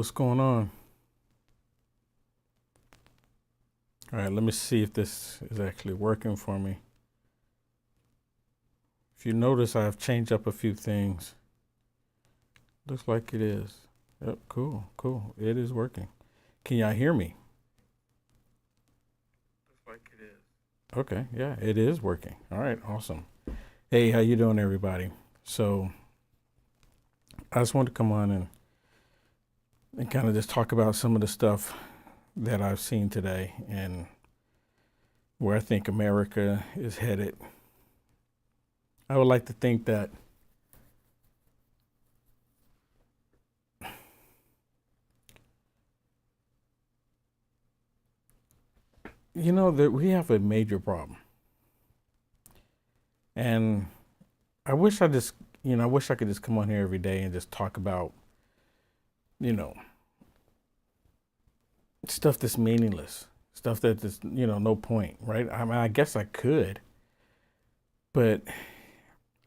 what's going on? All right, let me see if this is actually working for me. If you notice, I've changed up a few things. Looks like it is. Yep, cool, cool. It is working. Can y'all hear me? Looks like it is. Okay, yeah, it is working. All right, awesome. Hey, how you doing, everybody? So I just want to come on and kind of just talk about some of the stuff that I've seen today and where I think America is headed. I would like to think that that we have a major problem, and I wish I wish I could just come on here every day and just talk about you know stuff that's meaningless, stuff that just no point, right? I mean, I guess I could, but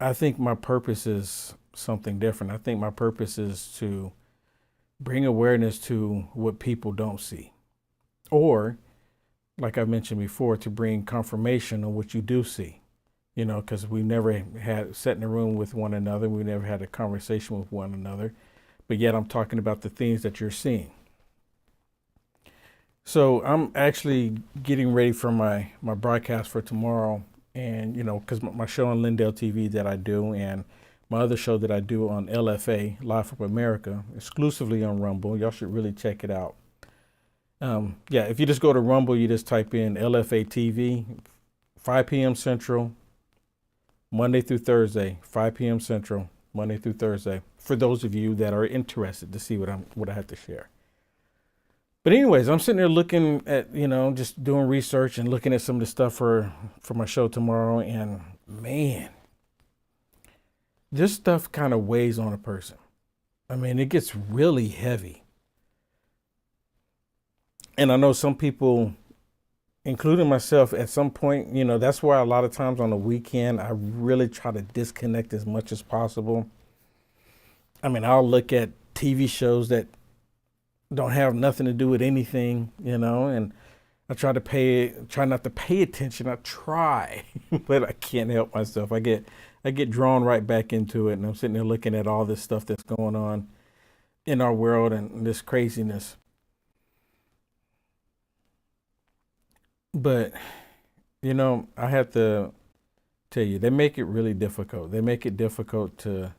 I think my purpose is something different. I think my purpose is to bring awareness to what people don't see, or like I mentioned before, to bring confirmation on what you do see. Because we never had sat in a room with one another. We never had a conversation with one another. But yet I'm talking about the things that you're seeing. So I'm actually getting ready for my broadcast for tomorrow. And, because my show on Lindell TV that I do and my other show that I do on LFA, Live from America, exclusively on Rumble. Y'all should really check it out. Yeah, if you just go to Rumble, you just type in LFA TV, 5 p.m. Central, Monday through Thursday, 5 p.m. Central, Monday through Thursday, for those of you that are interested to see what I have to share. But anyways, I'm sitting there looking at, just doing research and looking at some of the stuff for my show tomorrow. And man, this stuff kind of weighs on a person. I mean, it gets really heavy. And I know some people, including myself, at some point, that's why a lot of times on the weekend, I really try to disconnect as much as possible. I mean, I'll look at TV shows that don't have nothing to do with anything, and I try not to pay attention. I try, but I can't help myself. I get drawn right back into it, and I'm sitting there looking at all this stuff that's going on in our world and this craziness. But, I have to tell you, they make it really difficult. They make it difficult to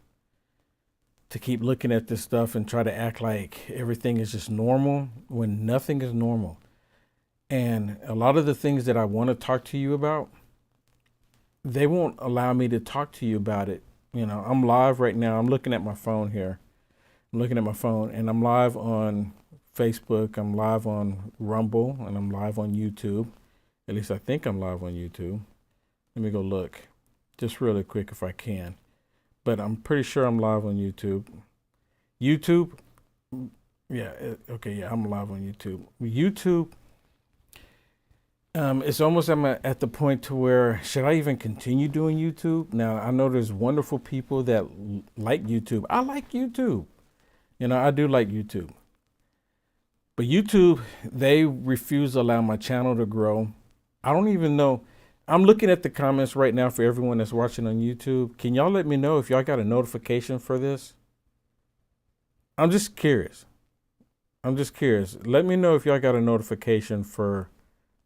keep looking at this stuff and try to act like everything is just normal when nothing is normal. And a lot of the things that I want to talk to you about, they won't allow me to talk to you about it. I'm live right now. I'm looking at my phone here. I'm looking at my phone and I'm live on Facebook. I'm live on Rumble and I'm live on YouTube. At least I think I'm live on YouTube. Let me go look just really quick if I can. But I'm pretty sure I'm live on YouTube. YouTube, yeah, okay, yeah, I'm live on YouTube. YouTube, it's almost at the point to where, should I even continue doing YouTube? Now, I know there's wonderful people that like YouTube. I like YouTube. I do like YouTube. But YouTube, they refuse to allow my channel to grow. I don't even know. I'm looking at the comments right now for everyone that's watching on YouTube. Can y'all let me know if y'all got a notification for this? I'm just curious. Let me know if y'all got a notification for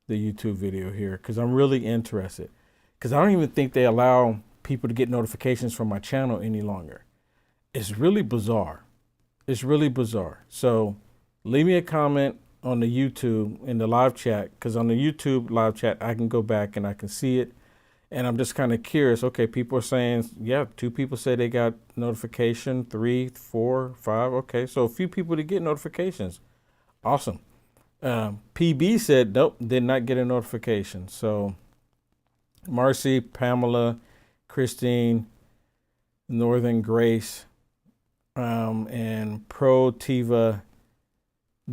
the YouTube video here, because I'm really interested. Because I don't even think they allow people to get notifications from my channel any longer. It's really bizarre. So leave me a comment on the YouTube in the live chat, because on the YouTube live chat, I can go back and I can see it. And I'm just kind of curious. Okay, people are saying, yeah, 2 people say they got notification, 3, 4, 5. Okay, so a few people to get notifications. Awesome. PB said, nope, did not get a notification. So Marcy, Pamela, Christine, Northern Grace, and Pro Tiva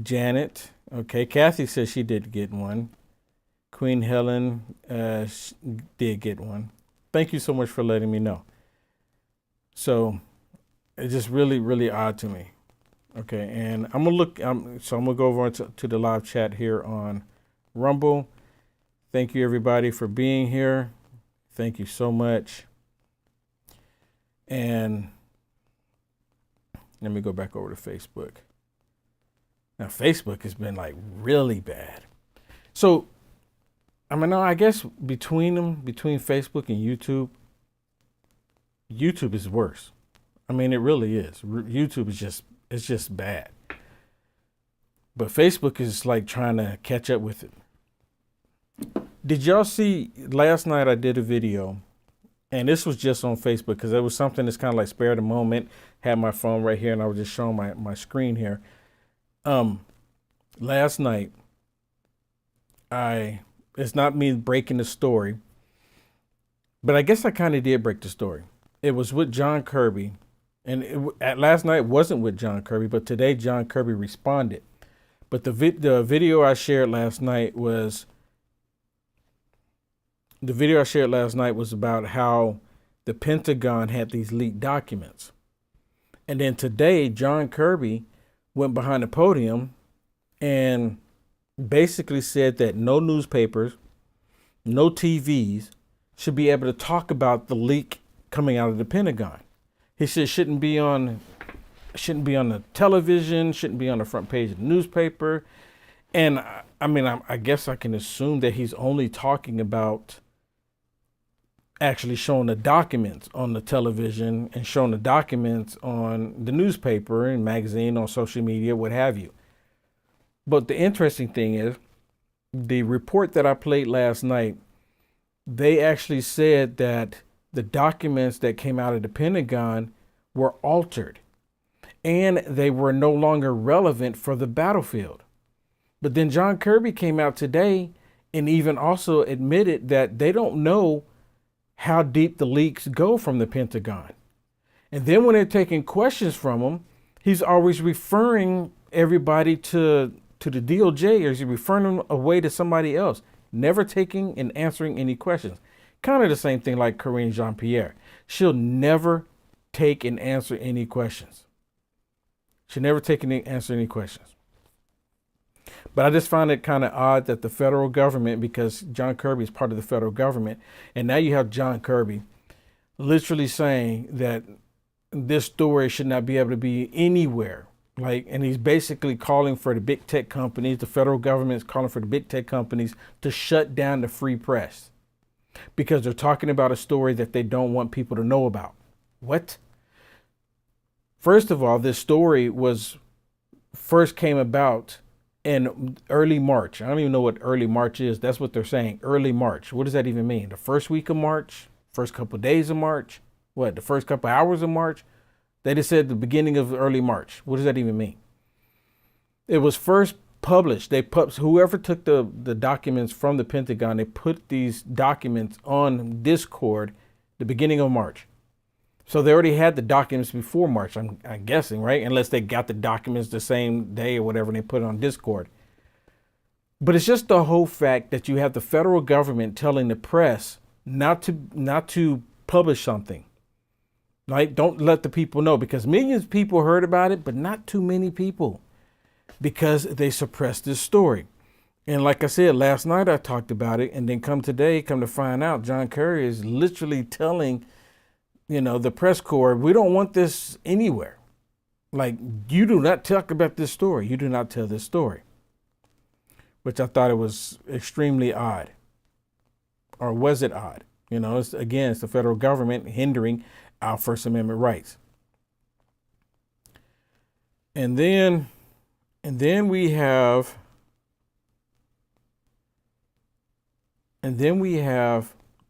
Janet. Okay, Kathy says she did get one. Queen Helen did get one. Thank you so much for letting me know. So it's just really, really odd to me. Okay, and I'm gonna look. So I'm gonna go over to the live chat here on Rumble. Thank you everybody for being here. Thank you so much. And let me go back over to Facebook. Now Facebook has been like really bad. So I guess between Facebook and YouTube is worse. I mean, it really is. YouTube is just bad. But Facebook is like trying to catch up with it. Did y'all see last night I did a video, and this was just on Facebook because it was something that's kind of like spare the moment. Had my phone right here and I was just showing my screen here. Last night it's not me breaking the story, but I guess I kind of did break the story. It was with John Kirby, and last night wasn't with John Kirby, but today John Kirby responded. But the video I shared last night was about how the Pentagon had these leaked documents. And then today, John Kirby went behind the podium and basically said that no newspapers, no TVs should be able to talk about the leak coming out of the Pentagon. He said it shouldn't be on the television, shouldn't be on the front page of the newspaper. And I guess I can assume that he's only talking about actually showing the documents on the television and showing the documents on the newspaper and magazine, on social media, what have you. But the interesting thing is, the report that I played last night, they actually said that the documents that came out of the Pentagon were altered and they were no longer relevant for the battlefield. But then John Kirby came out today and even also admitted that they don't know how deep the leaks go from the Pentagon. And then when they're taking questions from him, he's always referring everybody to the DOJ, or he's referring them away to somebody else, never taking and answering any questions. Kind of the same thing like Karine Jean-Pierre. She'll never take and answer any questions. She'll never take and answer any questions. But I just find it kind of odd that the federal government, because John Kirby is part of the federal government, and now you have John Kirby literally saying that this story should not be able to be anywhere. And he's basically calling for the big tech companies, the federal government is calling for the big tech companies to shut down the free press because they're talking about a story that they don't want people to know about. What? First of all, this story first came about in early March. I don't even know what early March is. That's what they're saying. Early March. What does that even mean? The first week of March? First couple of days of March? What? The first couple of hours of March? They just said the beginning of early March. What does that even mean? It was first published. Whoever took the documents from the Pentagon, they put these documents on Discord the beginning of March. So they already had the documents before March, I'm guessing, right? Unless they got the documents the same day or whatever, and they put it on Discord. But it's just the whole fact that you have the federal government telling the press not to publish something. Right? Don't let the people know, because millions of people heard about it, but not too many people, because they suppressed this story. And like I said, last night I talked about it, and then come to find out, John Kirby is literally telling the press corps, we don't want this anywhere. Like, you do not talk about this story. You do not tell this story. Which I thought it was extremely odd. Or was it odd? It's the federal government hindering our First Amendment rights. And then we have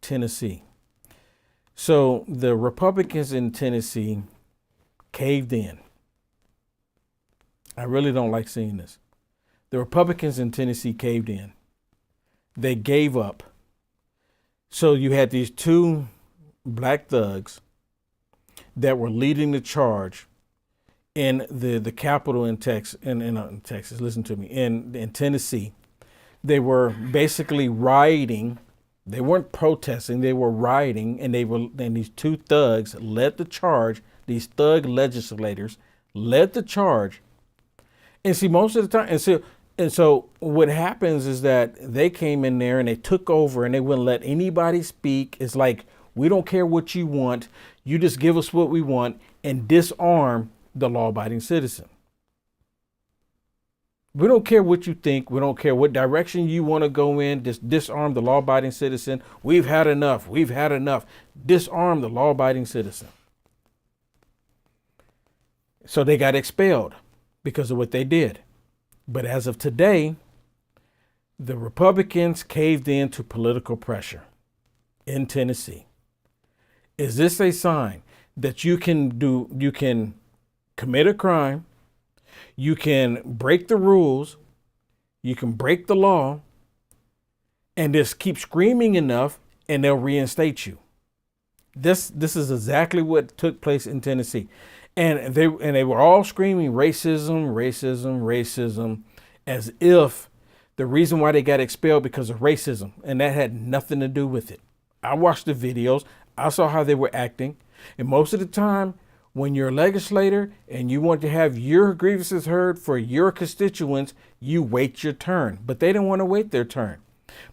Tennessee. So the Republicans in Tennessee caved in. I really don't like seeing this. The Republicans in Tennessee caved in. They gave up. So you had these two black thugs that were leading the charge in the Capitol in Texas. Listen to me. In Tennessee, they were basically rioting. They weren't protesting, they were rioting, and these two thugs led the charge. These thug legislators led the charge And see, most of the time, and so what happens is that they came in there and they took over and they wouldn't let anybody speak. It's like, we don't care what you want. You just give us what we want and disarm the law-abiding citizen. We don't care what you think. We don't care what direction you want to go in. Just disarm the law-abiding citizen. We've had enough. We've had enough. Disarm the law-abiding citizen. So they got expelled because of what they did. But as of today, the Republicans caved in to political pressure in Tennessee. Is this a sign that you can commit a crime, you can break the rules, you can break the law, and just keep screaming enough and they'll reinstate you? This is exactly what took place in Tennessee. And they were all screaming racism, racism, racism, as if the reason why they got expelled because of racism, and that had nothing to do with it. I watched the videos. I saw how they were acting. And most of the time, when you're a legislator and you want to have your grievances heard for your constituents, you wait your turn. But they didn't want to wait their turn.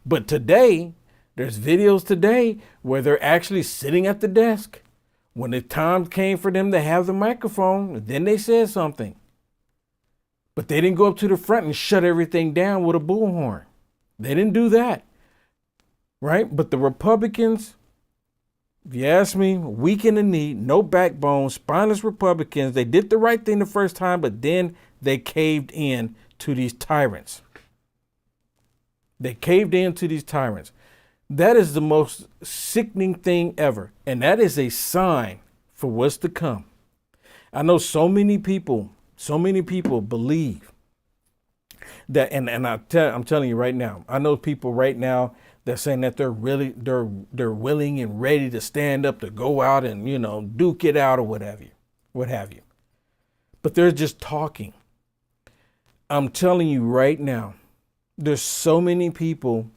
But today, there's videos today where they're actually sitting at the desk. When the time came for them to have the microphone, then they said something. But they didn't go up to the front and shut everything down with a bullhorn. They didn't do that. Right? But the Republicans, if you ask me, weak in the knee, no backbone, spineless Republicans, they did the right thing the first time, but then they caved in to these tyrants. They caved in to these tyrants. That is the most sickening thing ever. And that is a sign for what's to come. I know so many people believe that, and I'm telling you right now, I know people right now that's saying that they're willing and ready to stand up to go out and, duke it out or what have you. But they're just talking. I'm telling you right now, there's so many people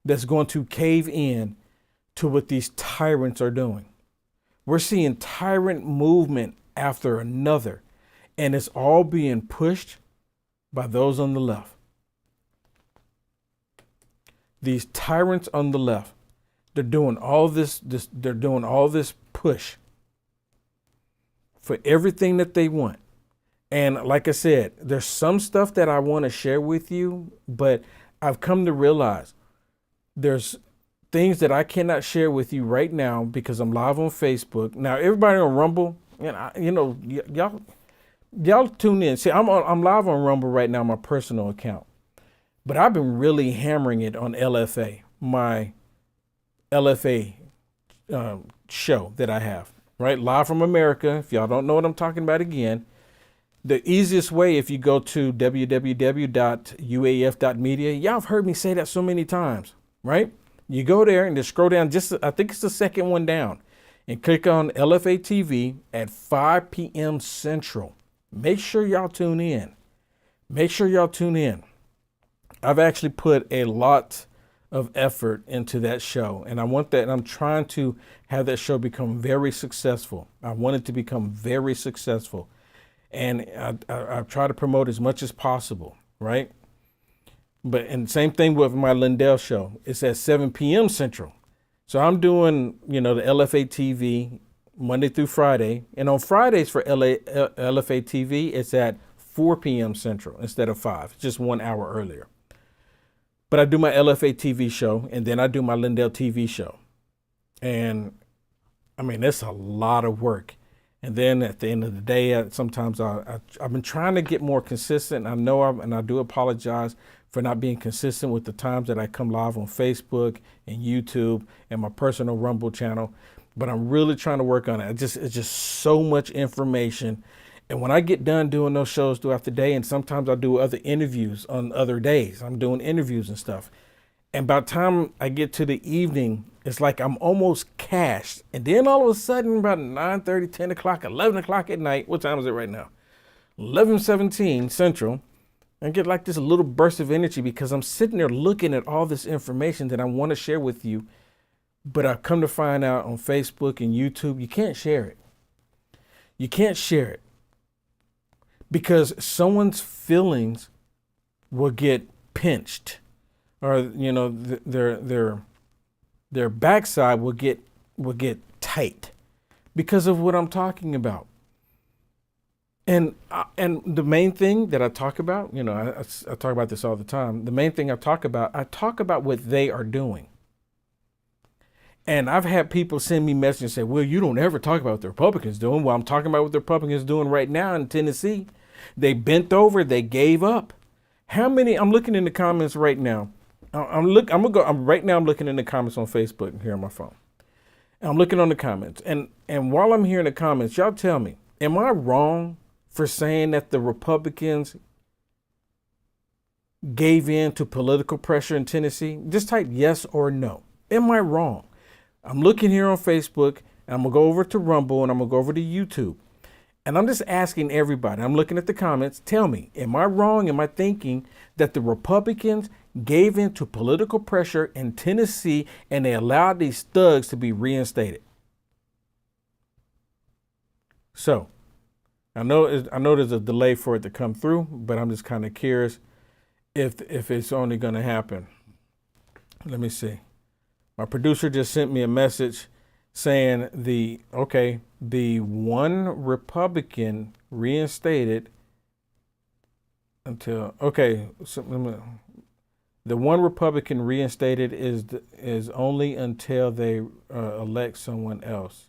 that's going to cave in to what these tyrants are doing. We're seeing tyrant movement after another, and it's all being pushed by those on the left. These tyrants on the left, they're doing all this push for everything that they want. And like I said, there's some stuff that I want to share with you, but I've come to realize there's things that I cannot share with you right now because I'm live on Facebook. Now, everybody on Rumble, y'all tune in. See, I'm live on Rumble right now, my personal account. But I've been really hammering it on LFA, my LFA show that I have, right? Live from America. If y'all don't know what I'm talking about again, the easiest way, if you go to www.uaf.media, y'all have heard me say that so many times, right? You go there and just scroll down, I think it's the second one down, and click on LFA TV at 5 p.m. Central. Make sure y'all tune in. I've actually put a lot of effort into that show, and I want that, and I'm trying to have that show become very successful. I want it to become very successful, and I try to promote as much as possible, right? And same thing with my Lindell show. It's at 7 p.m. Central. So I'm doing, the LFA TV Monday through Friday, and on Fridays for LFA TV, it's at 4 p.m. Central instead of 5, just 1 hour earlier. But I do my LFA TV show, and then I do my Lindell TV show. And I mean, it's a lot of work. And then at the end of the day, sometimes I've been trying to get more consistent. I know, and I do apologize for not being consistent with the times that I come live on Facebook and YouTube and my personal Rumble channel. But I'm really trying to work on it. It's just so much information. And when I get done doing those shows throughout the day, and sometimes I do other interviews on other days, I'm doing interviews and stuff. And by the time I get to the evening, it's like I'm almost cashed. And then all of a sudden, about 9:30, 10 o'clock, 11 o'clock at night, what time is it right now? 11:17 Central. I get like this little burst of energy because I'm sitting there looking at all this information that I want to share with you. But I've come to find out on Facebook and YouTube, you can't share it. You can't share it. because someone's feelings will get pinched, or their backside will get tight because of what I'm talking about. And the main thing that I talk about, I talk about this all the time. The main thing I talk about what they are doing. And I've had people send me messages and say, well, you don't ever talk about what the Republicans doing. Well, I'm talking about what the Republicans doing right now in Tennessee. They bent over, they gave up. How many? I'm looking in the comments right now. I'm looking in the comments on Facebook here on my phone. I'm looking on the comments. And while I'm here in the comments, y'all tell me, am I wrong for saying that the Republicans gave in to political pressure in Tennessee? Just type yes or no. Am I wrong? I'm looking here on Facebook, and I'm going to go over to Rumble, and I'm going to go over to YouTube. And I'm just asking everybody, I'm looking at the comments, tell me, am I wrong? Am I thinking that the Republicans gave in to political pressure in Tennessee and they allowed these thugs to be reinstated? So, I know there's a delay for it to come through, but I'm just kind of curious if it's only going to happen. Let me see. My producer just sent me a message saying the one Republican reinstated until the one Republican reinstated is only until they elect someone else.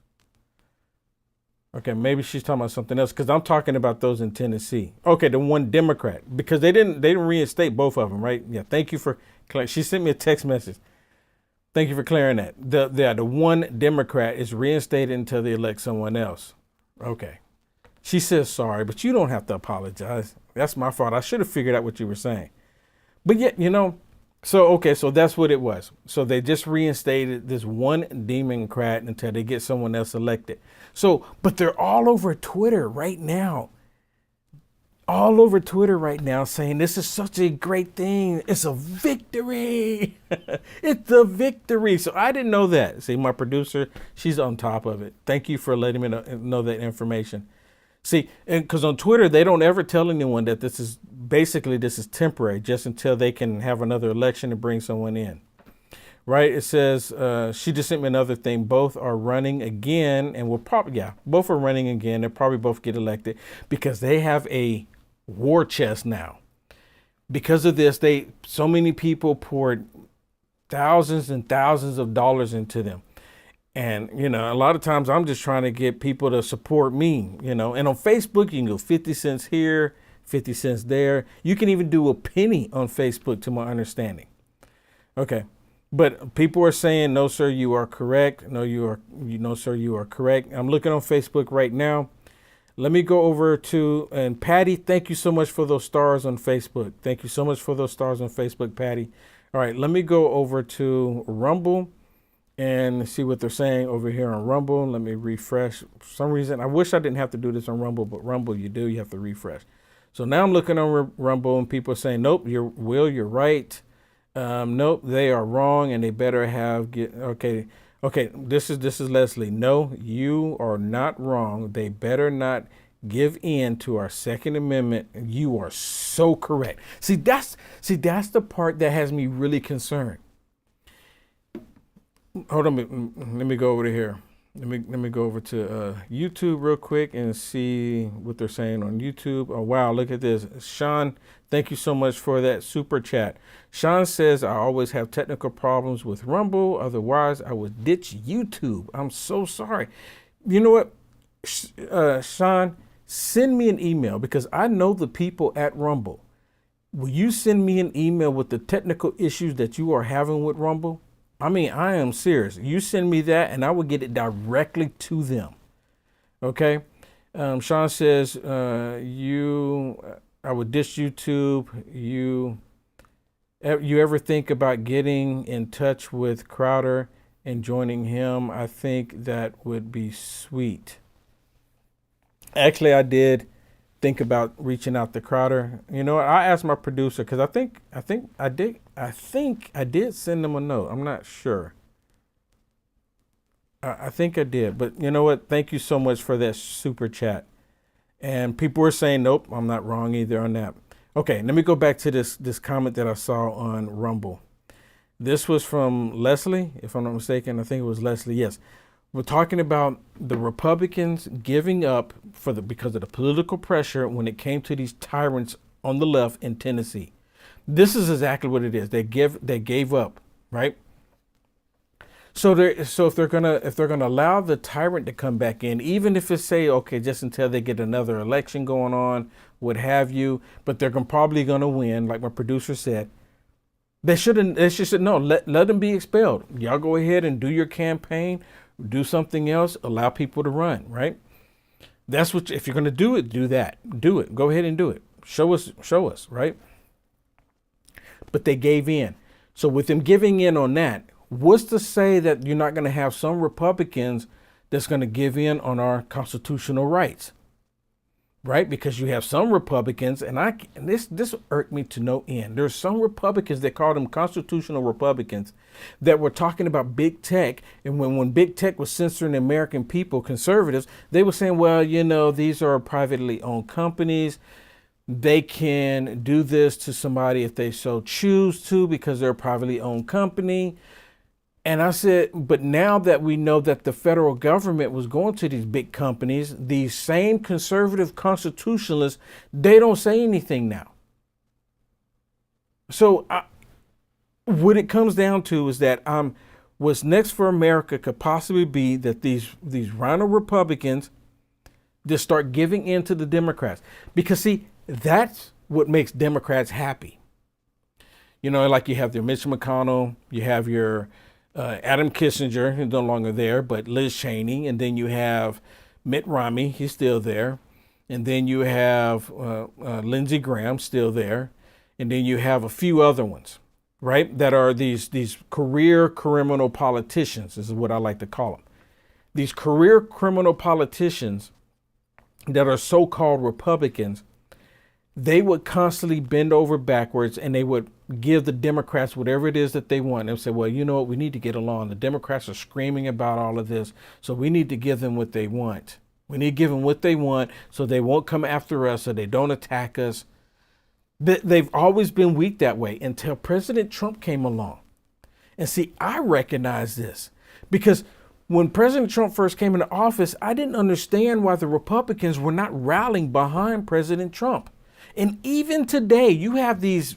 Okay, maybe she's talking about something else because I'm talking about those in Tennessee. Okay, the one Democrat, because they didn't reinstate both of them, right? Yeah, thank you for. She sent me a text message. Thank you for clearing that. The one Democrat is reinstated until they elect someone else. Okay. She says sorry, but you don't have to apologize. That's my fault. I should have figured out what you were saying. But yet, so that's what it was. So they just reinstated this one Democrat until they get someone else elected. So, but they're all over Twitter right now. Saying this is such a great thing. It's a victory. It's a victory. So I didn't know that. See, my producer, she's on top of it. Thank you for letting me know that information. See, and because on Twitter, they don't ever tell anyone that this is temporary, just until they can have another election and bring someone in. Right? It says, she just sent me another thing. Both are running again and both are running again. They'll probably both get elected because they have a war chest now. Because of this, so many people poured thousands and thousands of dollars into them. And, a lot of times I'm just trying to get people to support me, and on Facebook, you can go 50 cents here, 50 cents there. You can even do a penny on Facebook, to my understanding. Okay. But people are saying, no, sir, you are correct. No, sir, you are correct. I'm looking on Facebook right now. Let me go over to, and Patty, thank you so much for those stars on Facebook. Thank you so much for those stars on Facebook, Patty. All right, let me go over to Rumble and see what they're saying over here on Rumble. Let me refresh. For some reason, I wish I didn't have to do this on Rumble, but Rumble, you have to refresh. So now I'm looking on Rumble and people are saying, nope, you're right. Nope, they are wrong and they better Okay, this is Leslie. No, you are not wrong. They better not give in to our Second Amendment. You are so correct. See, that's the part that has me really concerned. Hold on, let me go over to here. Let me go over to YouTube real quick and see what they're saying on YouTube. Oh, wow, look at this. Sean, thank you so much for that super chat. Sean says, I always have technical problems with Rumble. Otherwise, I would ditch YouTube. I'm so sorry. You know what, Sean, send me an email because I know the people at Rumble. Will you send me an email with the technical issues that you are having with Rumble? I mean, I am serious. You send me that and I will get it directly to them. Okay. Sean says, I would dish YouTube. You ever think about getting in touch with Crowder and joining him? I think that would be sweet. Actually, I did think about reaching out to Crowder. You know, I asked my producer because I think I did send them a note. I'm not sure. I think I did, but you know what? Thank you so much for that super chat. And people were saying, nope, I'm not wrong either on that. Okay, let me go back to this comment that I saw on Rumble. This was from Leslie, if I'm not mistaken. I think it was Leslie. Yes. We're talking about the Republicans giving up because of the political pressure when it came to these tyrants on the left in Tennessee. This is exactly what it is. They gave up, right? So if they're gonna allow the tyrant to come back in, even if it's say, okay, just until they get another election going on, what have you, but they're probably gonna win, like my producer said. They shouldn't. They should no. Let them be expelled. Y'all go ahead and do your campaign, do something else. Allow people to run. Right. That's what. If you're going to do it, do that. Do it. Go ahead and do it. Show us. Show us. Right. But they gave in. So with them giving in on that, what's to say that you're not going to have some Republicans that's going to give in on our constitutional rights? Right, because you have some Republicans, and this irked me to no end. There's some Republicans that call them constitutional Republicans that were talking about big tech, and when big tech was censoring the American people, conservatives, they were saying, well, these are privately owned companies. They can do this to somebody if they so choose to because they're a privately owned company. And I said, but now that we know that the federal government was going to these big companies, these same conservative constitutionalists, they don't say anything now. So what it comes down to is that what's next for America could possibly be that these rhino Republicans just start giving in to the Democrats. Because, see, that's what makes Democrats happy. Like you have your Mitch McConnell, you have your Adam Kissinger, who's no longer there, but Liz Cheney, and then you have Mitt Romney, he's still there, and then you have Lindsey Graham still there, and then you have a few other ones, right, that are these career criminal politicians, is what I like to call them. These career criminal politicians that are so-called Republicans, they would constantly bend over backwards and they would give the Democrats whatever it is that they want. They'll say, well, you know what? We need to get along. The Democrats are screaming about all of this, so we need to give them what they want. We need to give them what they want so they won't come after us, so they don't attack us. They've always been weak that way until President Trump came along. And see, I recognize this because when President Trump first came into office, I didn't understand why the Republicans were not rallying behind President Trump. And even today, you have these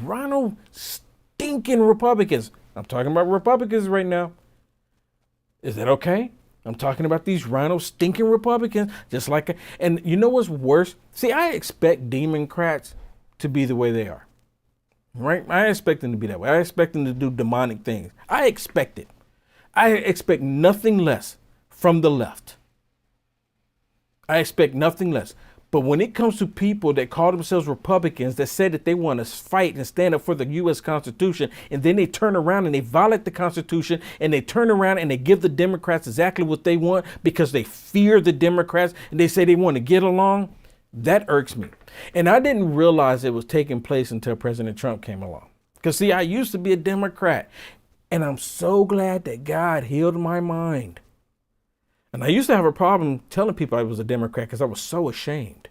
rhino stinking Republicans. I'm talking about Republicans right now. Is that okay? I'm talking about these rhino stinking Republicans, and you know what's worse? See, I expect Democrats to be the way they are, right? I expect them to be that way. I expect them to do demonic things. I expect it. I expect nothing less from the left. I expect nothing less. But when it comes to people that call themselves Republicans that say that they want to fight and stand up for the U.S. Constitution, and then they turn around and they violate the Constitution, and they turn around and they give the Democrats exactly what they want because they fear the Democrats and they say they want to get along, that irks me. And I didn't realize it was taking place until President Trump came along. Because, see, I used to be a Democrat, and I'm so glad that God healed my mind. And I used to have a problem telling people I was a Democrat because I was so ashamed.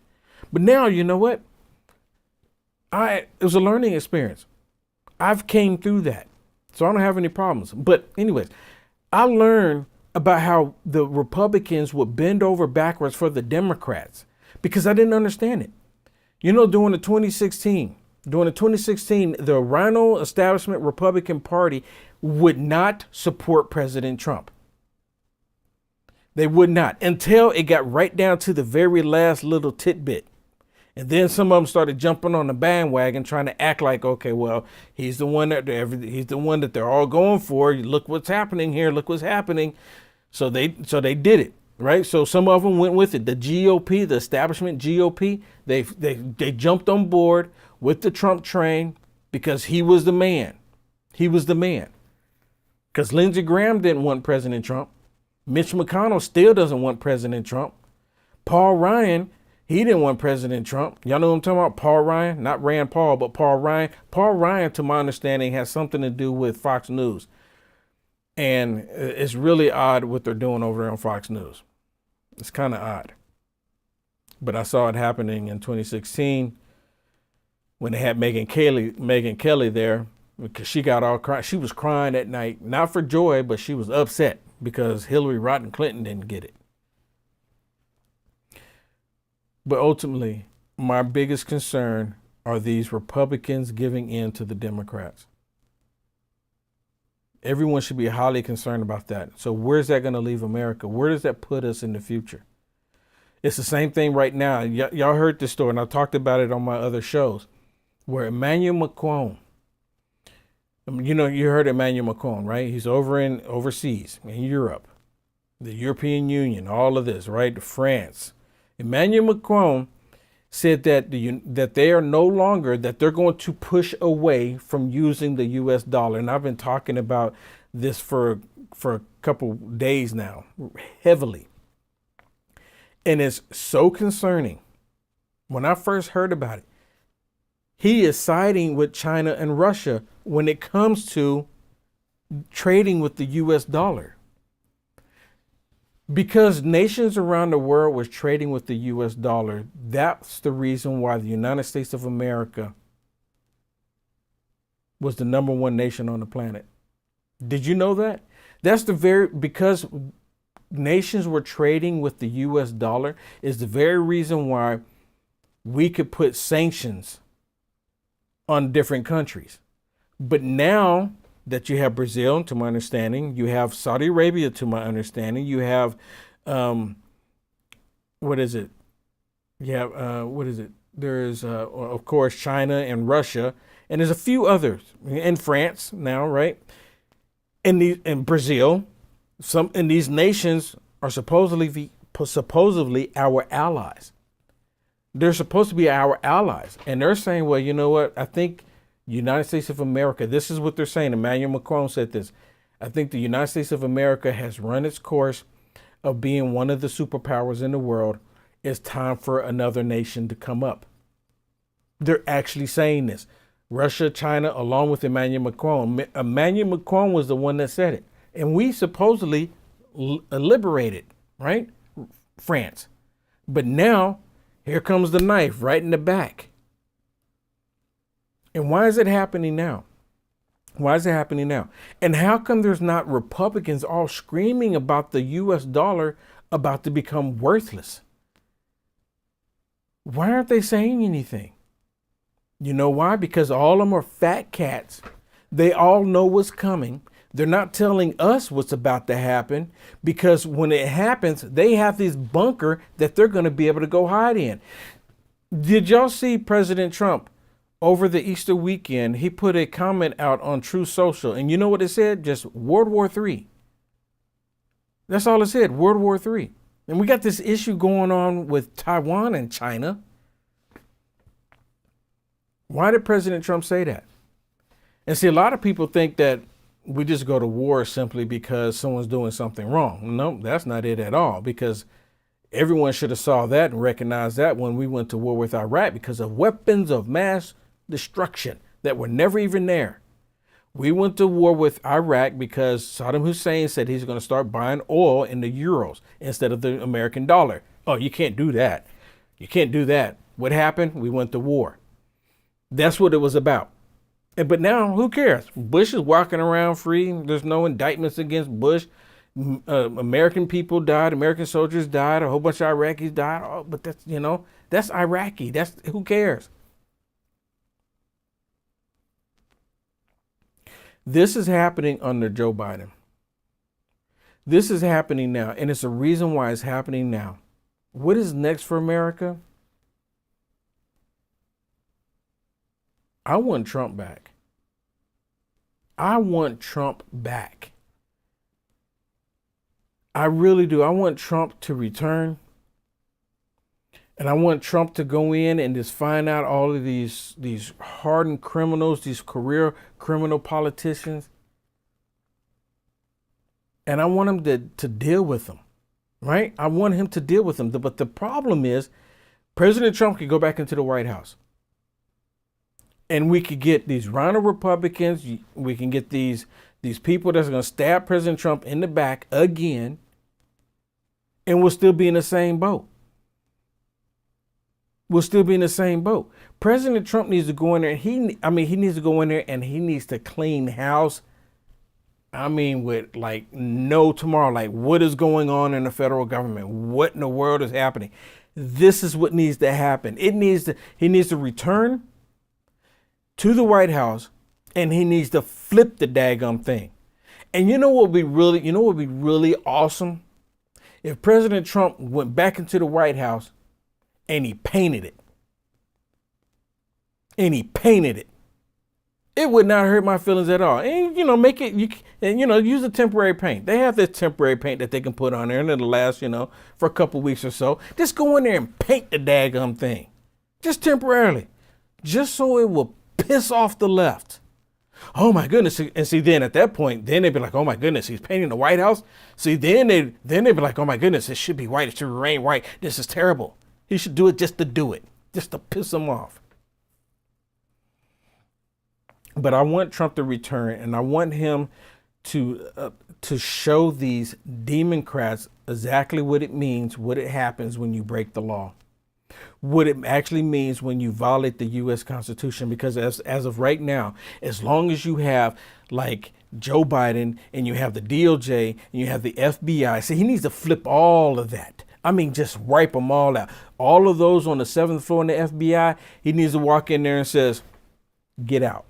But now, you know what? It was a learning experience. I've came through that. So I don't have any problems. But anyways, I learned about how the Republicans would bend over backwards for the Democrats because I didn't understand it. During the 2016, the rhino establishment Republican Party would not support President Trump. They would not until it got right down to the very last little tidbit. And then some of them started jumping on the bandwagon trying to act like, okay, well, he's the one that they're all going for. Look what's happening here. Look what's happening. So they did it. Right. So some of them went with it. The GOP, the establishment GOP, they jumped on board with the Trump train because he was the man. He was the man. Because Lindsey Graham didn't want President Trump. Mitch McConnell still doesn't want President Trump. Paul Ryan, he didn't want President Trump. Y'all know what I'm talking about? Paul Ryan, not Rand Paul, but Paul Ryan. Paul Ryan, to my understanding, has something to do with Fox News. And it's really odd what they're doing over there on Fox News. It's kind of odd. but I saw it happening in 2016 when they had Megyn Kelly there, because she got all cry. She was crying at night, not for joy, but she was upset because Hillary Rodham Clinton didn't get it. But ultimately, my biggest concern are these Republicans giving in to the Democrats. Everyone should be highly concerned about that. So where's that going to leave America? Where does that put us in the future? It's the same thing right now. Y'all heard this story, and I talked about it on my other shows, where Emmanuel Macron, you heard Emmanuel Macron, right? He's overseas in Europe, the European Union, all of this, right? France. Emmanuel Macron said that they are no longer, that they're going to push away from using the US dollar. And I've been talking about this for a couple days now, heavily. And it's so concerning. When I first heard about it, he is siding with China and Russia when it comes to trading with the US dollar. Because nations around the world was trading with the US dollar, that's the reason why the United States of America was the number one nation on the planet. Did you know that? Because nations were trading with the US dollar is the very reason why we could put sanctions on different countries. But now that you have Brazil, to my understanding, you have Saudi Arabia, to my understanding, you have, what is it? There's, of course, China and Russia, and there's a few others, and France now, right? And Brazil, and these nations are supposedly our allies. They're supposed to be our allies, and they're saying, well, you know what? I think United States of America, this is what they're saying. Emmanuel Macron said this. I think the United States of America has run its course of being one of the superpowers in the world. It's time for another nation to come up. They're actually saying this. Russia, China, along with Emmanuel Macron. Emmanuel Macron was the one that said it. And we supposedly liberated, right? France. But now, here comes the knife right in the back. And why is it happening now? Why is it happening now? And how come there's not Republicans all screaming about the US dollar about to become worthless? Why aren't they saying anything? You know why? Because all of them are fat cats. They all know what's coming. They're not telling us what's about to happen, because when it happens, they have this bunker that they're going to be able to go hide in. Did y'all see President Trump? Over the Easter weekend, he put a comment out on Truth Social, and you know what it said? Just World War III. That's all it said, World War III. And we got this issue going on with Taiwan and China. Why did President Trump say that? And see, a lot of people think that we just go to war simply because someone's doing something wrong. No, that's not it at all, because everyone should have saw that and recognized that when we went to war with Iraq because of weapons of mass destruction that were never even there. We went to war with Iraq because Saddam Hussein said he's going to start buying oil in the euros instead of the American dollar. Oh, you can't do that. You can't do that. What happened? We went to war. That's what it was about. But now, who cares? Bush is walking around free. There's no indictments against Bush. American people died. American soldiers died. A whole bunch of Iraqis died. Oh, but that's Iraqi. Who cares? This is happening under Joe Biden. This is happening now, and it's a reason why it's happening now. What is next for America? I want Trump back. I want Trump back. I really do. I want Trump to return. And I want Trump to go in and just find out all of these hardened criminals, these career criminal politicians. And I want him to deal with them, right? I want him to deal with them. But the problem is President Trump could go back into the White House. And we could get these rhino Republicans. We can get these people that's going to stab President Trump in the back again. And we'll still be in the same boat. we'll still be in the same boat. President Trump needs to go in there. He needs to go in there and he needs to clean house. I mean, with like no tomorrow, like what is going on in the federal government? What in the world is happening? This is what needs to happen. He needs to return to the White House and he needs to flip the daggum thing. And you know what would be really awesome? If President Trump went back into the White House and he painted it. It would not hurt my feelings at all. And, make it, use a temporary paint. They have this temporary paint that they can put on there and it'll last, for a couple weeks or so. Just go in there and paint the daggum thing. Just temporarily. Just so it will piss off the left. Oh my goodness. And see, then at that point, then they'd be like, oh my goodness, he's painting the White House. See, then they'd be like, oh my goodness, it should be white. It should remain white. This is terrible. He should do it just to do it. Just to piss them off. But I want Trump to return, and I want him to show these Democrats exactly what it means, what it happens when you break the law, what it actually means when you violate the U.S. Constitution. Because as of right now, as long as you have like Joe Biden and you have the DOJ and you have the FBI, see, he needs to flip all of that. I mean, just wipe them all out. All of those on the 7th floor in the FBI, he needs to walk in there and says, get out.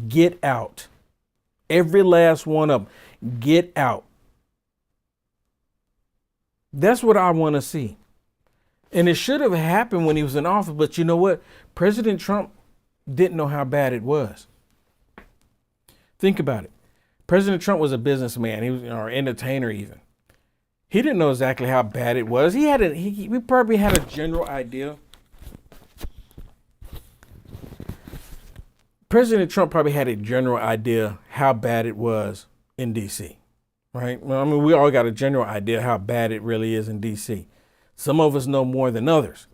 Get out. Every last one of them. Get out. That's what I want to see. And it should have happened when he was in office. But you know what? President Trump didn't know how bad it was. Think about it. President Trump was a businessman. He was an entertainer even. He didn't know exactly how bad it was. We probably had a general idea. President Trump probably had a general idea how bad it was in D.C., right? Well, I mean, we all got a general idea how bad it really is in D.C. Some of us know more than others.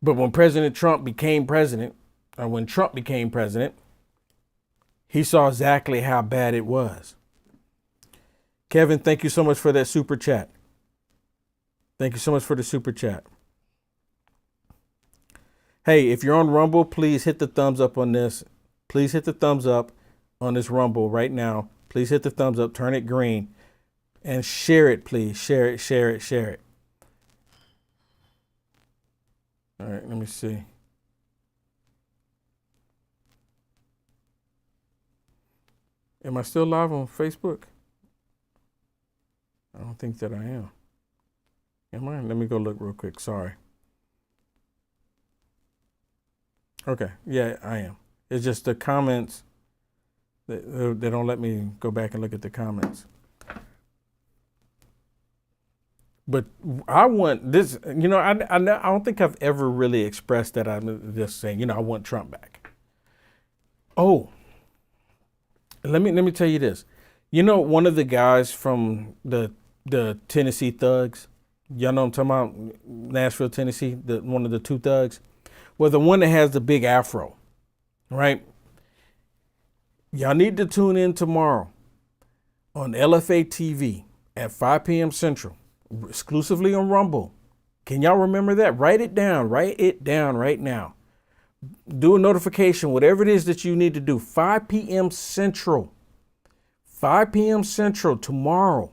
But when President Trump became president, or when Trump became president, he saw exactly how bad it was. Kevin, thank you so much for that super chat. Thank you so much for the super chat. Hey, if you're on Rumble, please hit the thumbs up on this. Please hit the thumbs up on this Rumble right now. Please hit the thumbs up, turn it green, and share it, please. Share it, share it, share it. All right, let me see. Am I still live on Facebook? I don't think that I am. Am I? Let me go look real quick. Sorry. Okay. Yeah, I am. It's just the comments. They don't let me go back and look at the comments. But I want this, I don't think I've ever really expressed that. I'm just saying, I want Trump back. Oh, let me tell you this. One of the guys from the Tennessee Thugs, y'all know what I'm talking about, Nashville, Tennessee, one of the two thugs. Well, the one that has the big afro, right? Y'all need to tune in tomorrow on LFA TV at 5 p.m. Central, exclusively on Rumble. Can y'all remember that? Write it down right now. Do a notification, whatever it is that you need to do. 5 p.m. Central. 5 p.m. Central tomorrow.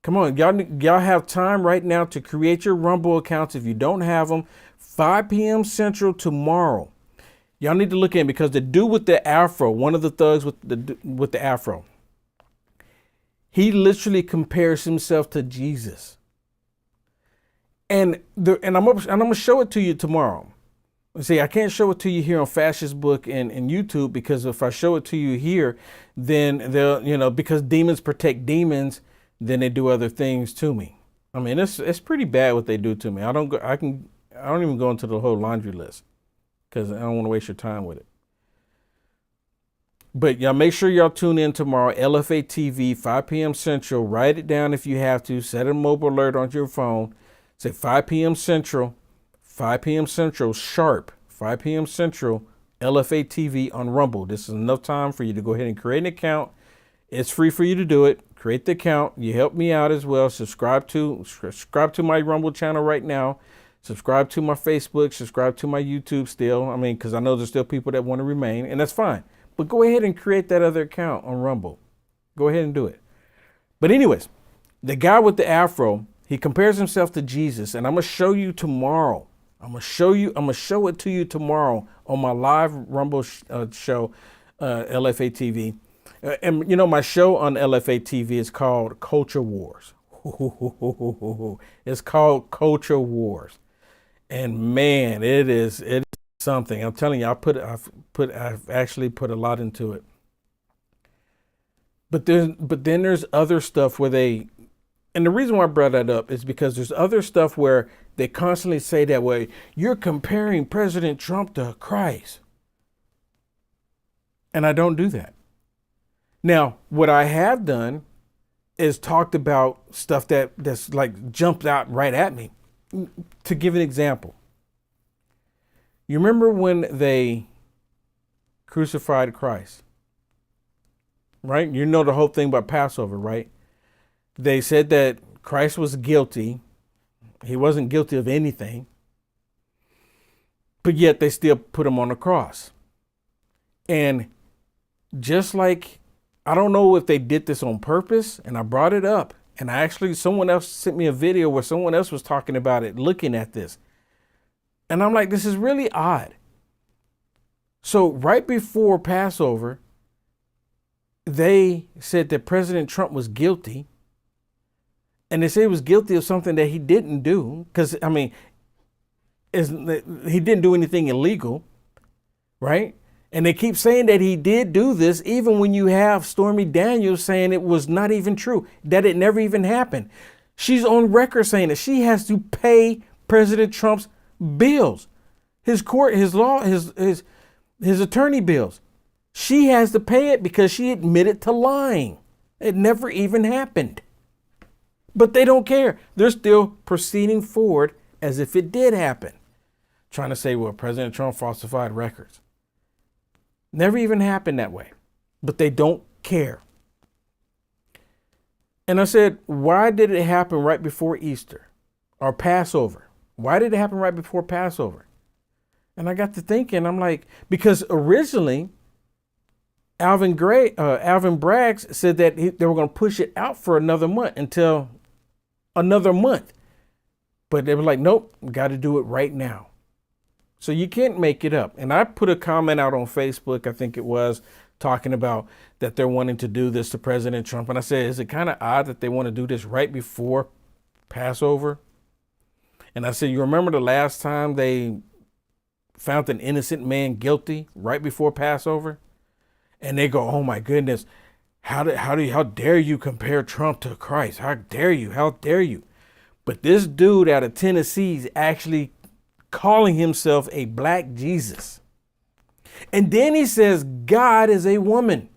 Come on, y'all have time right now to create your Rumble accounts if you don't have them. 5 p.m. Central tomorrow. Y'all need to look in because the dude with the afro, one of the thugs with the afro, he literally compares himself to Jesus. And I'm gonna show it to you tomorrow. See, I can't show it to you here on Fascist Book and YouTube because if I show it to you here, then they'll, because demons protect demons, then they do other things to me. I mean, it's pretty bad what they do to me. I don't even go into the whole laundry list because I don't want to waste your time with it. But y'all make sure y'all tune in tomorrow, LFA TV, 5 p.m. Central. Write it down if you have to. Set a mobile alert on your phone. Say 5 p.m. Central, 5 p.m. Central, sharp, 5 p.m. Central, LFA TV on Rumble. This is enough time for you to go ahead and create an account It's free for you to do it. Create the account. You help me out as well. Subscribe to my Rumble channel right now. Subscribe to my Facebook. Subscribe to my YouTube still. I mean, because I know there's still people that want to remain, and that's fine. But go ahead and create that other account on Rumble. Go ahead and do it. But anyways, the guy with the afro, he compares himself to Jesus, and I'm gonna show you tomorrow. I'm gonna show it to you tomorrow on my live Rumble show, LFA TV. And you know, my show on LFA TV is called Culture Wars. It's called Culture Wars, and man, it is something. I'm telling you, I've actually put a lot into it. But then there's other stuff where they, and the reason why I brought that up is because there's other stuff where they constantly say that way. You're comparing President Trump to Christ, and I don't do that. Now, what I have done is talked about stuff that's like jumped out right at me. To give an example, you remember when they crucified Christ, right? You know the whole thing about Passover, right? They said that Christ was guilty. He wasn't guilty of anything, but yet they still put him on the cross. And just like, I don't know if they did this on purpose, and I brought it up, and someone else sent me a video where someone else was talking about it, looking at this. And I'm like, this is really odd. So right before Passover, they said that President Trump was guilty. And they say he was guilty of something that he didn't do. Because, I mean, he didn't do anything illegal, right? And they keep saying that he did do this, even when you have Stormy Daniels saying it was not even true, that it never even happened. She's on record saying that she has to pay President Trump's bills, his court, his law, his attorney bills. She has to pay it because she admitted to lying. It never even happened. But they don't care. They're still proceeding forward as if it did happen. Trying to say, well, President Trump falsified records. Never even happened that way. But they don't care. And I said, why did it happen right before Easter or Passover? Why did it happen right before Passover? And I got to thinking, I'm like, because originally Alvin Braggs said that they were going to push it out for another month until another month. But they were like, nope, got to do it right now. So you can't make it up. And I put a comment out on Facebook, I think it was, talking about that they're wanting to do this to President Trump. And I said, is it kind of odd that they want to do this right before Passover? And I said, you remember the last time they found an innocent man guilty right before Passover? And they go, oh my goodness, how dare you compare Trump to Christ? How dare you? How dare you? But this dude out of Tennessee is actually calling himself a black Jesus. And then he says, God is a woman.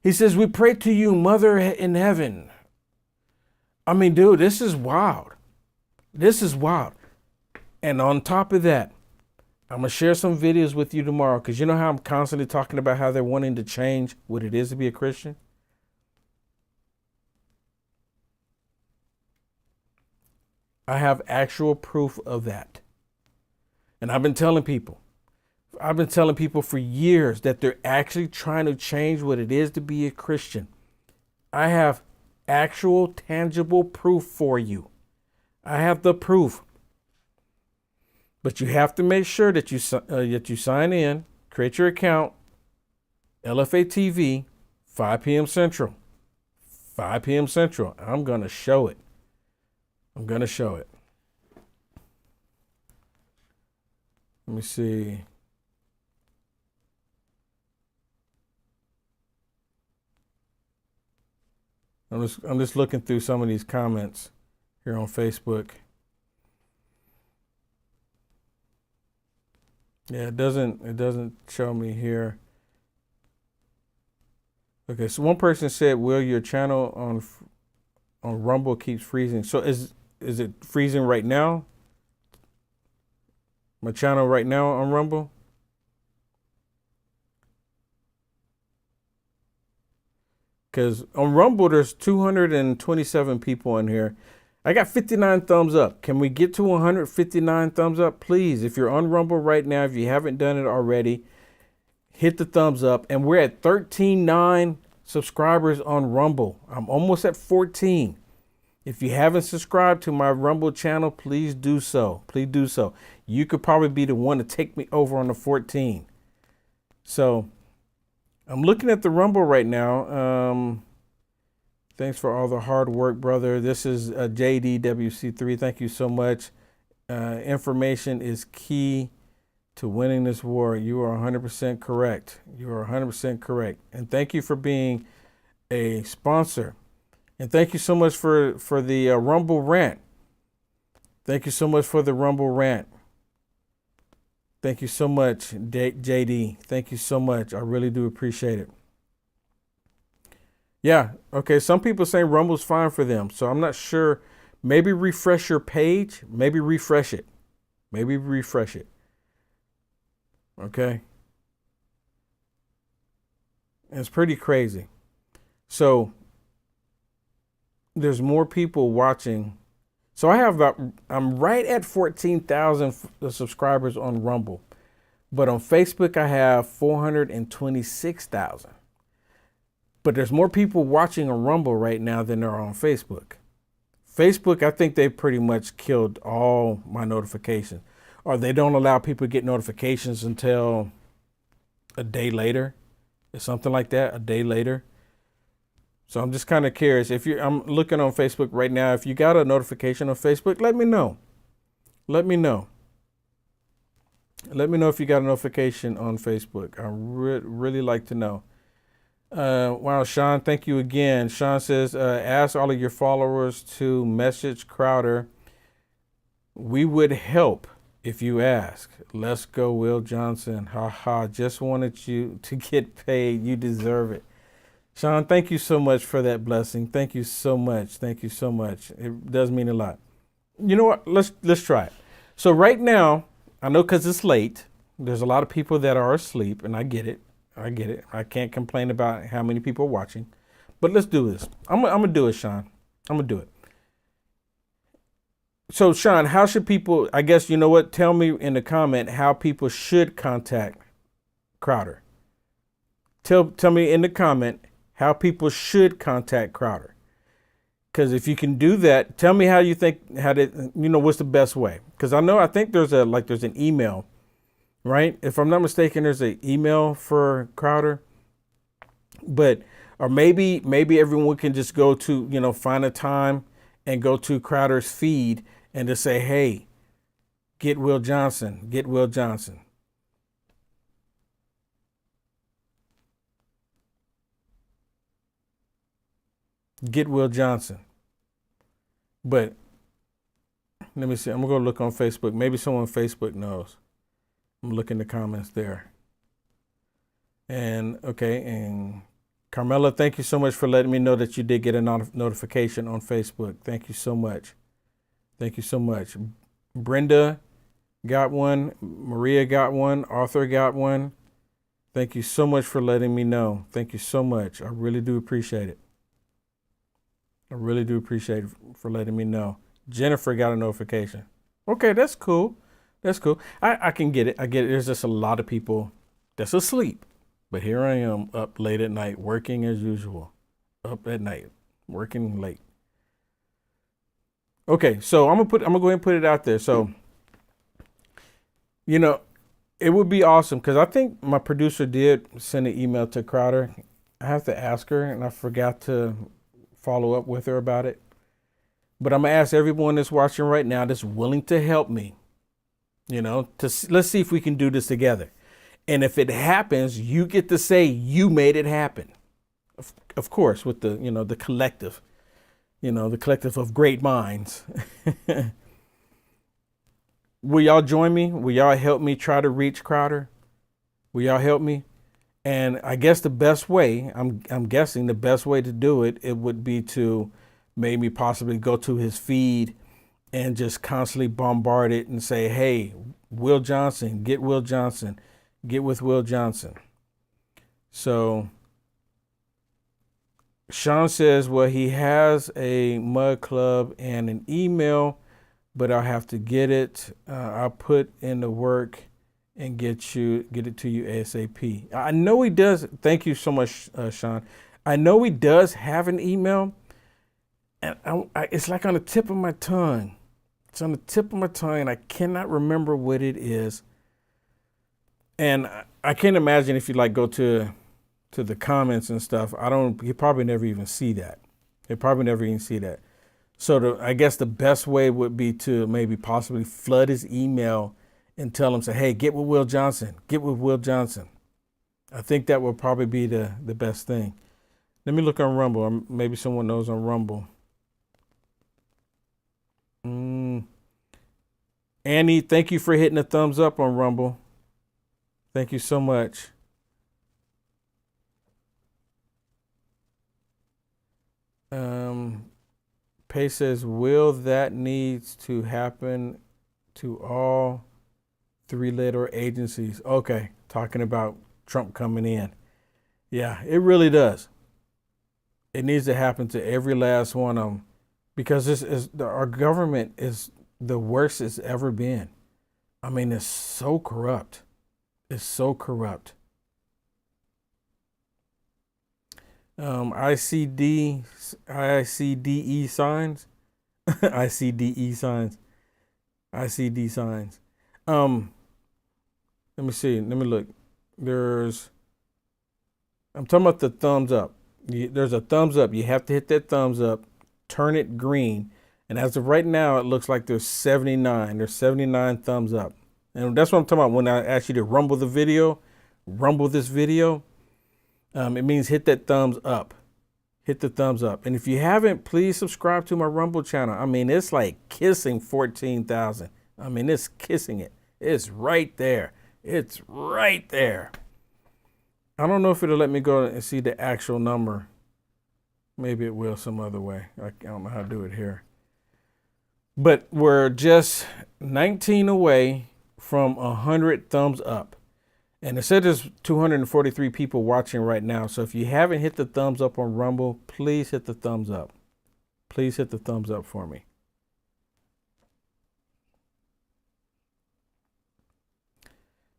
He says, we pray to you, Mother in heaven. I mean, dude, this is wild. This is wild. And on top of that, I'm going to share some videos with you tomorrow, because you know how I'm constantly talking about how they're wanting to change what it is to be a Christian? I have actual proof of that. And I've been telling people for years that they're actually trying to change what it is to be a Christian. I have actual tangible proof for you. I have the proof. But you have to make sure that you sign in, create your account, LFA TV, 5 p.m. Central. 5 p.m. Central. I'm going to show it. I'm going to show it. Let me see. I'm just looking through some of these comments here on Facebook. Yeah, it doesn't show me here. Okay, so one person said, "Will your channel on Rumble keeps freezing?" So is it freezing right now? My channel right now on Rumble? Because on Rumble, there's 227 people in here. I got 59 thumbs up. Can we get to 159 thumbs up? Please, if you're on Rumble right now, if you haven't done it already, hit the thumbs up. And we're at 13.9 subscribers on Rumble. I'm almost at 14. If you haven't subscribed to my Rumble channel, please do so. Please do so. You could probably be the one to take me over on the 14. So I'm looking at the Rumble right now. Thanks for all the hard work, brother. This is JDWC3. Thank you so much. Information is key to winning this war. You are 100% correct. You are 100% correct. And thank you for being a sponsor. And thank you so much for the Rumble rant. Thank you so much for the Rumble rant. Thank you so much, JD. Thank you so much. I really do appreciate it. Yeah. Okay. Some people saying Rumble's fine for them. So I'm not sure. Maybe refresh your page. Maybe refresh it. Maybe refresh it. Okay. It's pretty crazy. So there's more people watching. So I'm right at 14,000 subscribers on Rumble. But on Facebook, I have 426,000. But there's more people watching on Rumble right now than there are on Facebook. Facebook, I think they pretty much killed all my notifications. Or they don't allow people to get notifications until a day later. Or something like that, a day later. So I'm just kind of curious. I'm looking on Facebook right now. If you got a notification on Facebook, let me know. Let me know. Let me know if you got a notification on Facebook. I really like to know. Wow, Sean, thank you again. Sean says, ask all of your followers to message Crowder. We would help if you ask. Let's go, Will Johnson. Ha ha. Just wanted you to get paid. You deserve it. Sean, thank you so much for that blessing. Thank you so much. Thank you so much. It does mean a lot. You know what? Let's try it. So right now, I know because it's late, there's a lot of people that are asleep, and I get it. I get it. I can't complain about how many people are watching. But let's do this. I'm going to do it, Sean. I'm going to do it. So, Sean, how should people, I guess, you know what? Tell me in the comment how people should contact Crowder. Tell me in the comment how people should contact Crowder. Because if you can do that, tell me how you think, what's the best way? Because I think there's an email, right? If I'm not mistaken, there's an email for Crowder. Or maybe everyone can just go to, find a time and go to Crowder's feed and just say, hey, get Will Johnson, get Will Johnson. Get Will Johnson. But let me see. I'm going to go look on Facebook. Maybe someone on Facebook knows. I'm looking in the comments there. And Carmela, thank you so much for letting me know that you did get a notification on Facebook. Thank you so much. Thank you so much. Brenda got one. Maria got one. Arthur got one. Thank you so much for letting me know. Thank you so much. I really do appreciate it. I really do appreciate it for letting me know. Jennifer got a notification. Okay, that's cool. That's cool. I can get it. I get it. There's just a lot of people that's asleep. But here I am up late at night, working as usual. Up at night, working late. Okay, so I'm gonna go ahead and put it out there. So, it would be awesome because I think my producer did send an email to Crowder. I have to ask her, and I forgot to follow up with her about it. But I'm gonna ask everyone that's watching right now that's willing to help me. Let's see if we can do this together. And if it happens, you get to say you made it happen. Of course, with the collective. The collective of great minds. Will y'all join me? Will y'all help me try to reach Crowder? Will y'all help me? And I guess the best way, I'm guessing the best way to do it, it would be to maybe possibly go to his feed and just constantly bombard it and say, hey, Will Johnson, get Will Johnson, get with Will Johnson. So Sean says, well, he has a mud club and an email, but I'll have to get it. I'll put in the work and get it to you ASAP. I know he does. Thank you so much, Sean. I know he does have an email, and it's like on the tip of my tongue. It's on the tip of my tongue, and I cannot remember what it is. And I can't imagine if you like go to the comments and stuff. You probably never even see that. You probably never even see that. So I guess the best way would be to maybe possibly flood his email and tell him, say, hey, get with Will Johnson. Get with Will Johnson. I think that would probably be the best thing. Let me look on Rumble. Maybe someone knows on Rumble. Annie, thank you for hitting the thumbs up on Rumble. Thank you so much. Pay says, will that needs to happen to all 3-letter agencies? Okay, talking about Trump coming in. Yeah, it really does. It needs to happen to every last one of them, because our government is the worst it's ever been. I mean, it's so corrupt. It's so corrupt. ICDE signs. ICDE signs. ICD signs. Let me see. Let me look. I'm talking about the thumbs up. There's a thumbs up. You have to hit that thumbs up, turn it green. And as of right now, it looks like there's 79. There's 79 thumbs up. And that's what I'm talking about when I ask you to rumble this video. It means hit that thumbs up. Hit the thumbs up. And if you haven't, please subscribe to my Rumble channel. I mean, it's like kissing 14,000. I mean, it's kissing it. It's right there. It's right there. I don't know if it'll let me go and see the actual number. Maybe it will some other way. I don't know how to do it here. But we're just 19 away from 100 thumbs up. And it said there's 243 people watching right now. So if you haven't hit the thumbs up on Rumble, please hit the thumbs up. Please hit the thumbs up for me.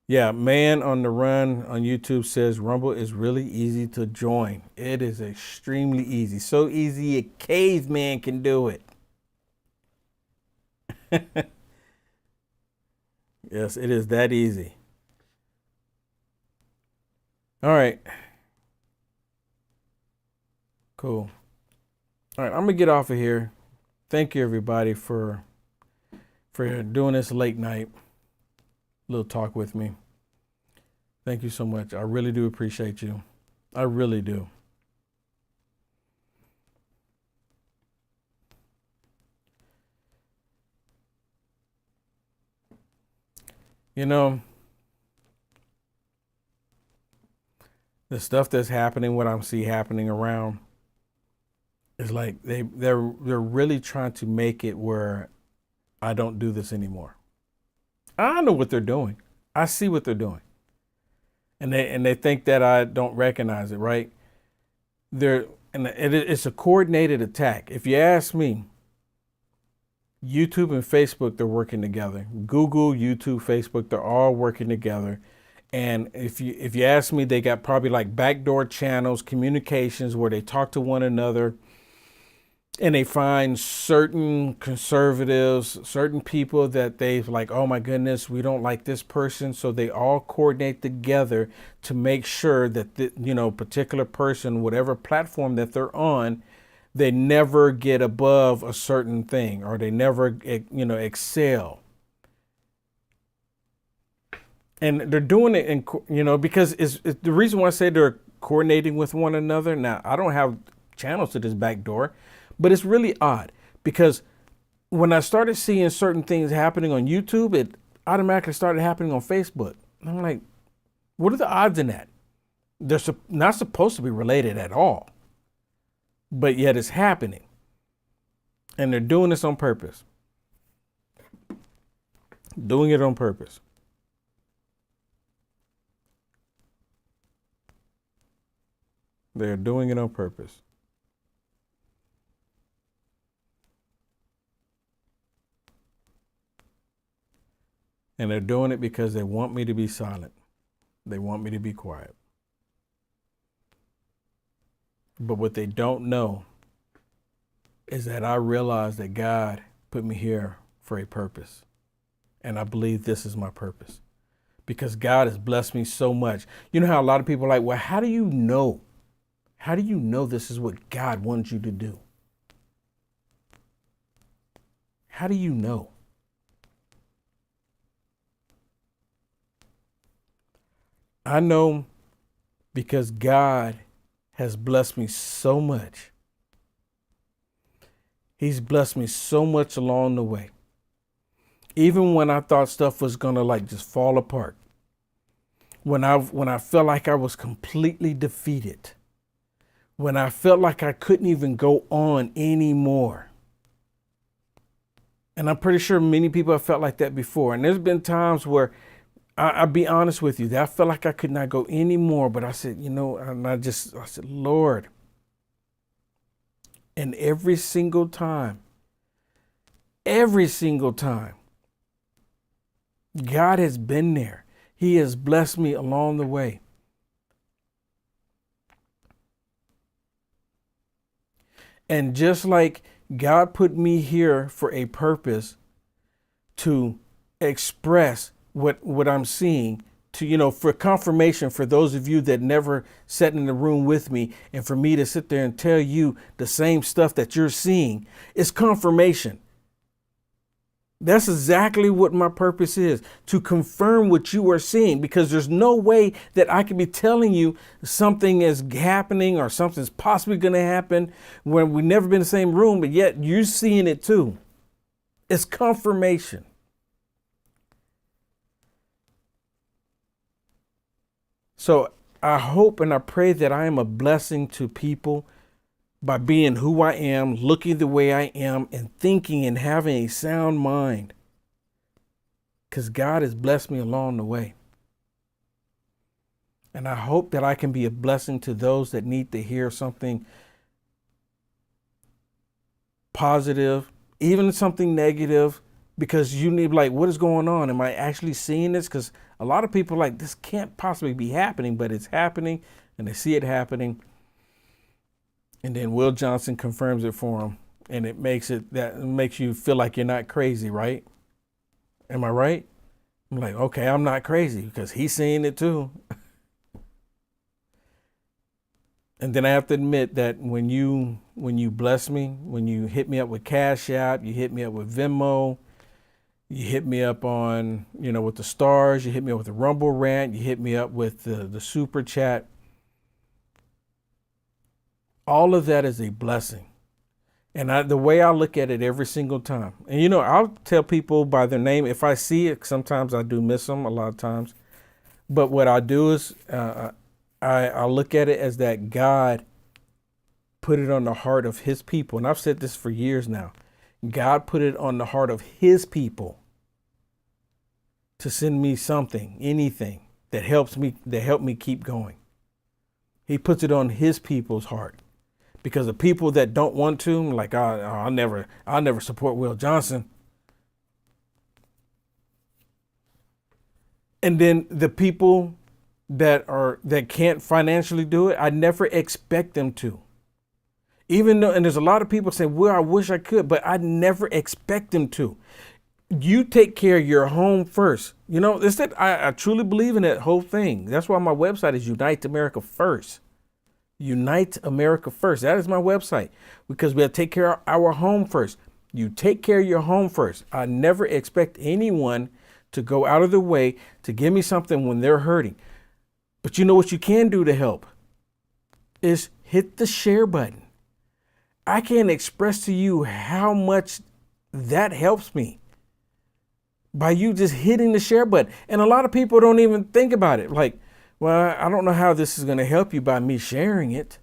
Yeah, Man on the Run on YouTube says Rumble is really easy to join. It is extremely easy. So easy a caveman can do it. Yes, it is that easy. All right. Cool. All right, I'm gonna get off of here. Thank you everybody for doing this late night little talk with me. Thank you so much. I really do appreciate you. I really do. You know, the stuff that's happening, what I see happening around, is like they're really trying to make it where I don't do this anymore. I know what they're doing. I see what they're doing. And they think that I don't recognize it, right? It's a coordinated attack. If you ask me, YouTube and Facebook, they're working together. Google, YouTube, Facebook, they're all working together. And if you ask me, they got probably like backdoor channels, communications where they talk to one another, and they find certain conservatives, certain people that they've like, oh my goodness, we don't like this person. So they all coordinate together to make sure that the particular person, whatever platform that they're on, they never get above a certain thing, or they never excel. And they're doing it because it's the reason why I say they're coordinating with one another. Now, I don't have channels to this backdoor, but it's really odd because when I started seeing certain things happening on YouTube, it automatically started happening on Facebook. And I'm like, what are the odds in that? They're not supposed to be related at all, but yet it's happening. And they're doing this on purpose. Doing it on purpose. They're doing it on purpose. And they're doing it because they want me to be silent. They want me to be quiet. But what they don't know is that I realize that God put me here for a purpose. And I believe this is my purpose because God has blessed me so much. You know how a lot of people are like, well, how do you know? How do you know this is what God wants you to do? How do you know? I know because God has blessed me so much. He's blessed me so much along the way. Even when I thought stuff was going to like just fall apart. When I felt like I was completely defeated. When I felt like I couldn't even go on anymore. And I'm pretty sure many people have felt like that before. And there's been times where I'll be honest with you, that I felt like I could not go anymore. But I said, I said, Lord. And every single time, God has been there. He has blessed me along the way. And just like God put me here for a purpose to express what I'm seeing, to, for confirmation for those of you that never sat in the room with me, and for me to sit there and tell you the same stuff that you're seeing, it's confirmation. That's exactly what my purpose is, to confirm what you are seeing, because there's no way that I can be telling you something is happening or something's possibly going to happen when we've never been in the same room, but yet you're seeing it too. It's confirmation. So I hope and I pray that I am a blessing to people by being who I am, looking the way I am, and thinking and having a sound mind. Because God has blessed me along the way. And I hope that I can be a blessing to those that need to hear something positive, even something negative, because you need like, what is going on? Am I actually seeing this? Because a lot of people are like, this can't possibly be happening, but it's happening, and they see it happening. And then Will Johnson confirms it for him, and it makes you feel like you're not crazy, right? Am I right? I'm like, okay, I'm not crazy because he's seeing it too. And then I have to admit that when you bless me, when you hit me up with Cash App, you hit me up with Venmo, you hit me up on, with the stars, you hit me up with the Rumble Rant, you hit me up with the Super Chat. All of that is a blessing. And the way I look at it every single time, and I'll tell people by their name. If I see it, sometimes I do miss them a lot of times. But what I do is I look at it as that God put it on the heart of his people. And I've said this for years now. God put it on the heart of his people to send me something, anything that helped me keep going. He puts it on his people's heart. Because the people that don't want to, like, I'll never support Will Johnson. And then the people that can't financially do it, I never expect them to. Even though, and there's a lot of people saying, well, I wish I could, but I never expect them to. You take care of your home first. It's that I truly believe in that whole thing. That's why my website is Unite America First. Unite America First. That is my website, because we have to take care of our home first. You take care of your home first. I never expect anyone to go out of their way to give me something when they're hurting. But you know what you can do to help is hit the share button. I can't express to you how much that helps me by you just hitting the share button. And a lot of people don't even think about it. Like, well, I don't know how this is going to help you by me sharing it.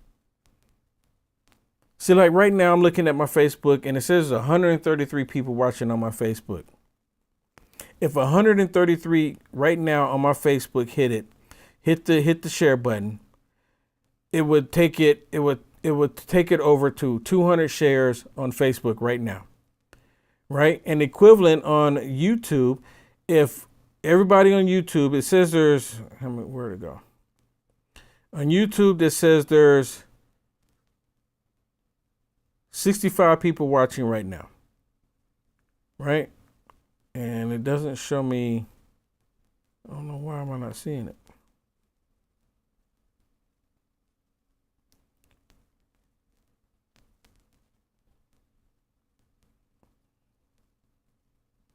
See, like right now I'm looking at my Facebook and it says 133 people watching on my Facebook. If 133 right now on my Facebook hit the share button, it would take it over to 200 shares on Facebook right now. Right? And equivalent on YouTube, if everybody on YouTube, it says there's, where'd it go? On YouTube, it says there's 65 people watching right now, right? And it doesn't show me, I don't know why am I not seeing it.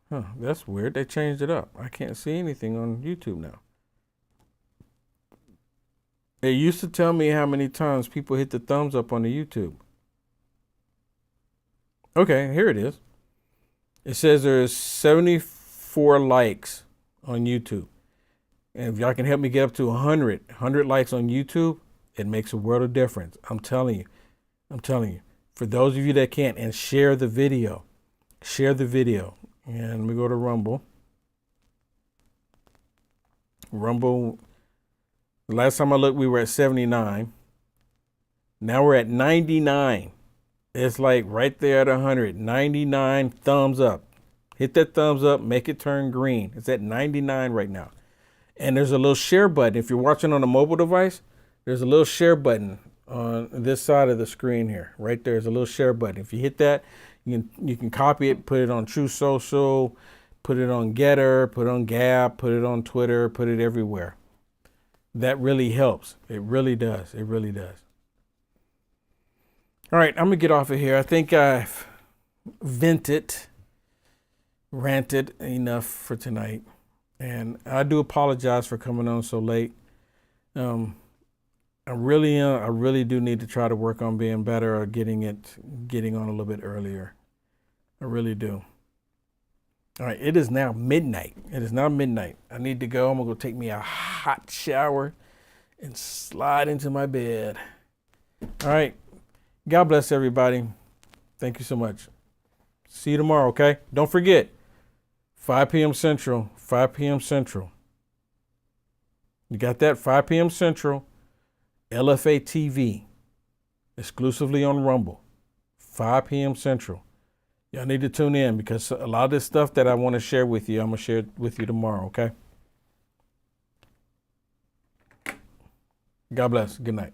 Huh, that's weird. They changed it up. I can't see anything on YouTube now. It used to tell me how many times people hit the thumbs up on the YouTube. Okay, here it is. It says there's 74 likes on YouTube. And if y'all can help me get up to 100 likes on YouTube, it makes a world of difference. I'm telling you. I'm telling you. For those of you that can't, and share the video. Share the video. And we go to Rumble. Rumble, the last time I looked, we were at 79. Now we're at 99. It's like right there at 100. 99 thumbs up. Hit that thumbs up, make it turn green. It's at 99 right now. And there's a little share button. If you're watching on a mobile device, there's a little share button on this side of the screen here. Right there's a little share button. If you hit that, you can copy it, put it on True Social, put it on Getter, put it on Gab, put it on Twitter, put it everywhere. That really helps. It really does. It really does. All right, I'm going to get off of here. I think I've ranted enough for tonight. And I do apologize for coming on so late. I really do need to try to work on being better or getting on a little bit earlier. I really do. All right, it is now midnight. I need to go. I'm gonna go take me a hot shower and slide into my bed. All right. God bless everybody. Thank you so much. See you tomorrow, okay? Don't forget, 5 p.m. Central, 5 p.m. Central. You got that? 5 p.m. Central, LFA TV, exclusively on Rumble, 5 p.m. Central. Y'all need to tune in because a lot of this stuff that I want to share with you, I'm going to share it with you tomorrow, okay? God bless. Good night.